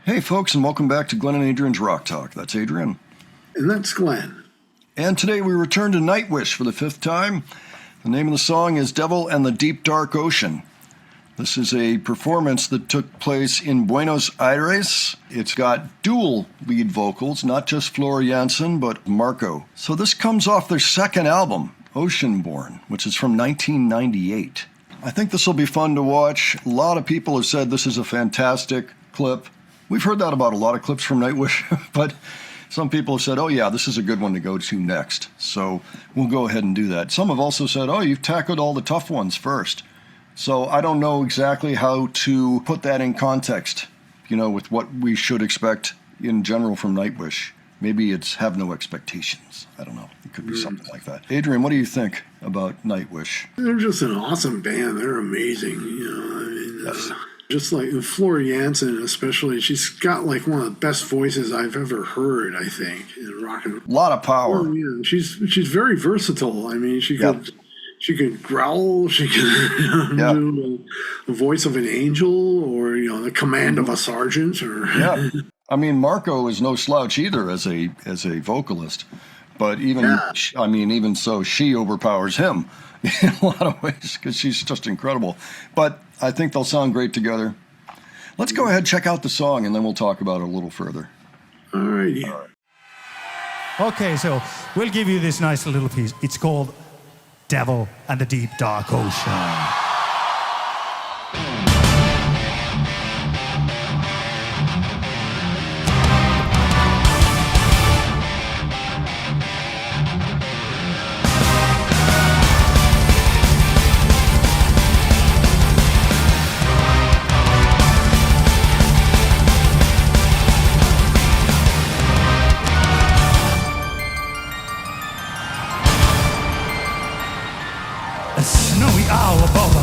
Hey, folks, and welcome back to Glenn and Adrian's Rock Talk. That's Adrian. And that's Glenn. And today we return to Nightwish for the fifth time. The name of the song is Devil and the Deep Dark Ocean. This is a performance that took place in Buenos Aires. It's got dual lead vocals, not just Flor Jansen, but Marco. So this comes off their second album, Oceanborn, which is from 1998. I think this will be fun to watch. A lot of people have said this is a fantastic clip. We've heard that about a lot of clips from Nightwish, but some people have said, oh yeah, this is a good one to go to next. So we'll go ahead and do that. Some have also said, oh, you've tackled all the tough ones first. So I don't know exactly how to put that in context, with what we should expect in general from Nightwish. Maybe it's have no expectations. I don't know. It could be something like that. Adrian, what do you think about Nightwish? They're just an awesome band. They're amazing. Yes. Just like Flor Jansen, especially, she's got like one of the best voices I've ever heard, I think, in rock and roll. A lot of power. Oh, yeah. She's very versatile. I mean, she could growl, she could do the voice of an angel, or the command of a sergeant, or I mean, Marco is no slouch either as a vocalist, but even so, she overpowers him in a lot of ways because she's just incredible. But I think they'll sound great together. Let's go ahead and check out the song, and then we'll talk about it a little further. All right. Okay, so we'll give you this nice little piece. It's called Devil and the Deep Dark Ocean. A snowy owl above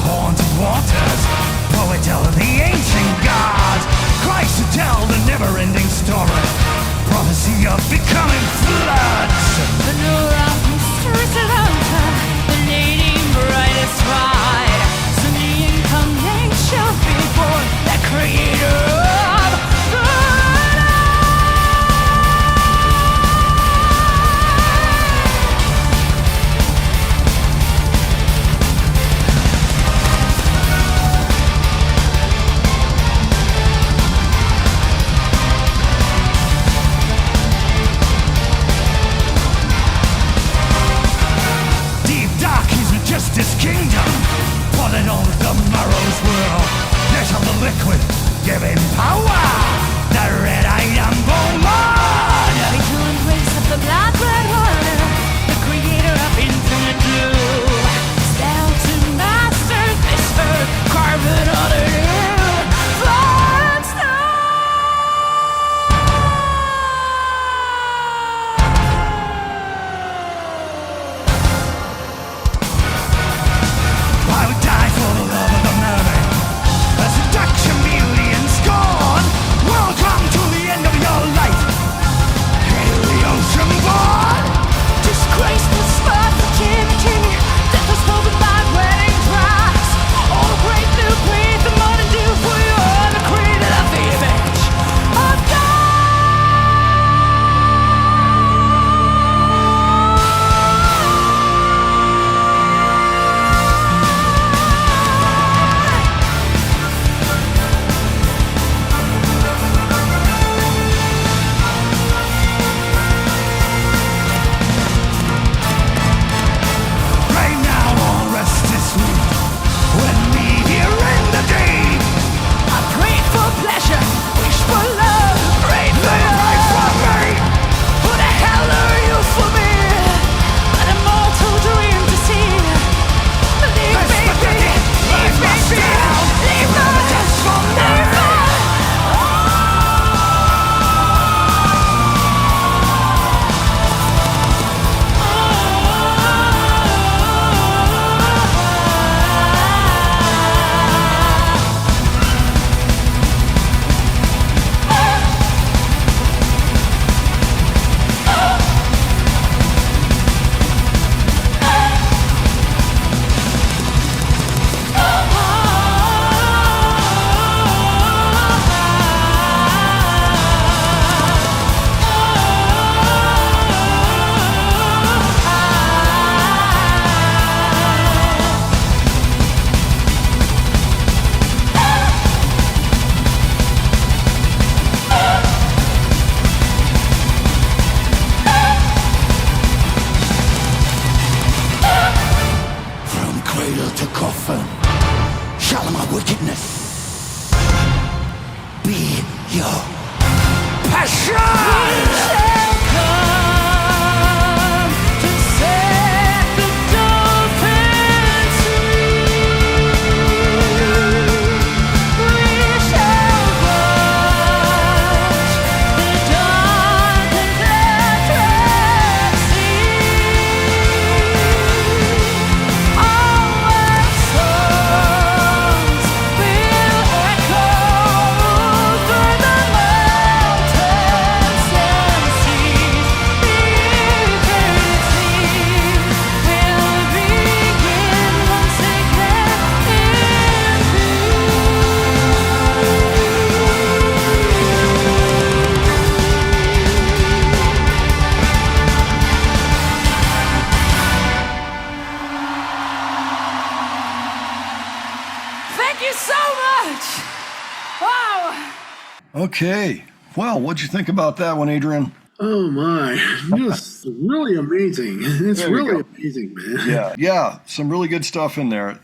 Okay. Well, what'd you think about that one, Adrian? Oh my, just really amazing. It's really amazing, man. Yeah. Some really good stuff in there.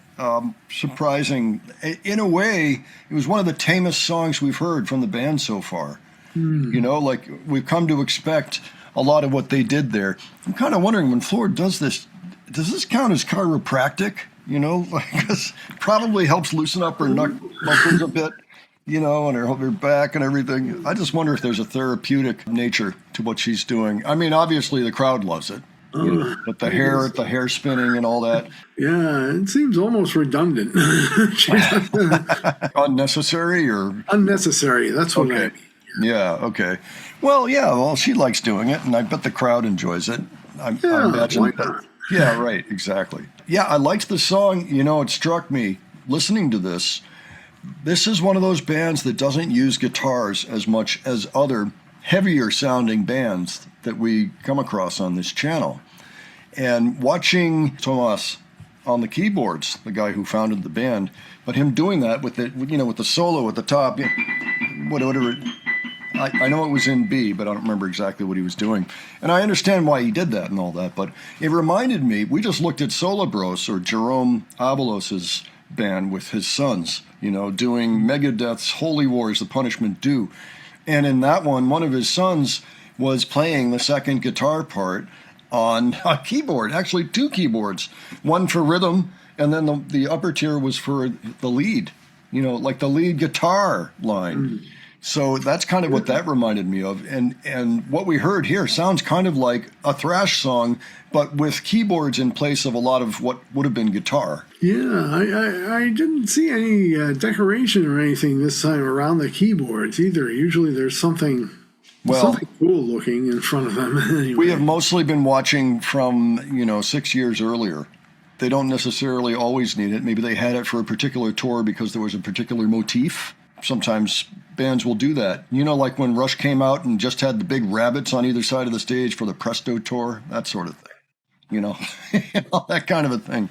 Surprising. In a way, it was one of the tamest songs we've heard from the band so far. You know, like we've come to expect a lot of what they did there. I'm kind of wondering when Floor does this count as chiropractic? You know, because it probably helps loosen up her neck muscles a bit. You know, and her back and everything. I just wonder if there's a therapeutic nature to what she's doing. I mean, obviously the crowd loves it. You know, but the hair spinning and all that. Yeah, it seems almost redundant. Unnecessary or? Unnecessary, that's what I mean. Yeah, okay. Well, she likes doing it, and I bet the crowd enjoys it. I imagine why not? Yeah, right, exactly. Yeah, I liked the song. You know, it struck me listening to this. This is one of those bands that doesn't use guitars as much as other heavier sounding bands that we come across on this channel. And watching Tomas on the keyboards, the guy who founded the band, but him doing that with the solo at the top, whatever. I know it was in B, but I don't remember exactly what he was doing. And I understand why he did that and all that, but it reminded me, we just looked at Solobros or Jerome Avalos's band with his sons, you know, doing Megadeth's Holy Wars, The Punishment Due. And in that one of his sons was playing the second guitar part on a keyboard, actually two keyboards, one for rhythm, and then the upper tier was for the lead, you know, like the lead guitar line. So that's kind of what that reminded me of. And what we heard here sounds kind of like a thrash song, but with keyboards in place of a lot of what would have been guitar. Yeah, I didn't see any decoration or anything this time around the keyboards either. Usually there's something cool looking in front of them. Anyway. We have mostly been watching from, 6 years earlier. They don't necessarily always need it. Maybe they had it for a particular tour because there was a particular motif. Sometimes bands will do that. You know, like when Rush came out and just had the big rabbits on either side of the stage for the Presto tour, that sort of thing. You know, that kind of a thing.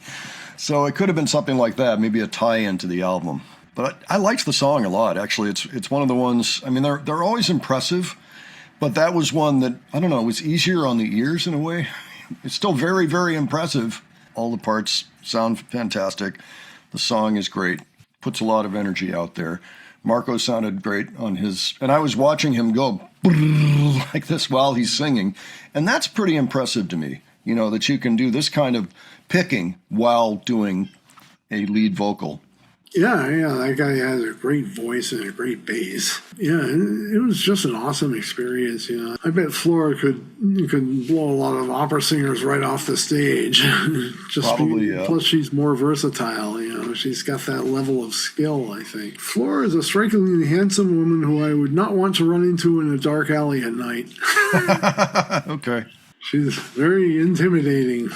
So it could have been something like that, maybe a tie-in to the album. But I liked the song a lot, actually. It's one of the ones, I mean, they're always impressive, but that was one that, I don't know, was easier on the ears in a way. It's still very, very impressive. All the parts sound fantastic. The song is great, puts a lot of energy out there. Marco sounded great on his, and I was watching him go like this while he's singing, and that's pretty impressive to me, you know, that you can do this kind of picking while doing a lead vocal. Yeah, that guy has a great voice and a great bass. Yeah, it was just an awesome experience, you know. I bet Flora could blow a lot of opera singers right off the stage. Probably, yeah. Plus, she's more versatile, you know. She's got that level of skill, I think. Flora is a strikingly handsome woman who I would not want to run into in a dark alley at night. Okay. She's very intimidating.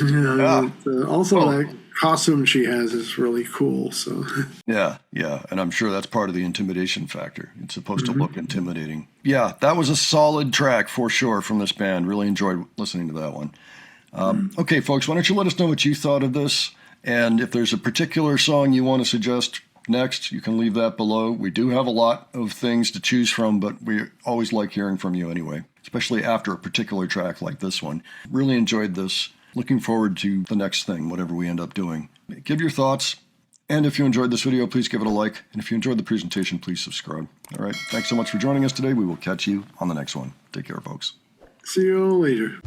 You know, that costume she has is really cool. So yeah, and I'm sure that's part of the intimidation factor. It's supposed to look intimidating. Yeah, that was a solid track for sure from this band. Really enjoyed listening to that one. Okay, folks, why don't you let us know what you thought of this, and if there's a particular song you want to suggest next, you can leave that below. We do have a lot of things to choose from, but we always like hearing from you anyway, especially after a particular track like this one. Really enjoyed this. Looking forward to the next thing, whatever we end up doing. Give your thoughts And if you enjoyed this video, please give it a like. And if you enjoyed the presentation, please subscribe. All right. Thanks so much for joining us today. We will catch you on the next one. Take care, folks. See you all later.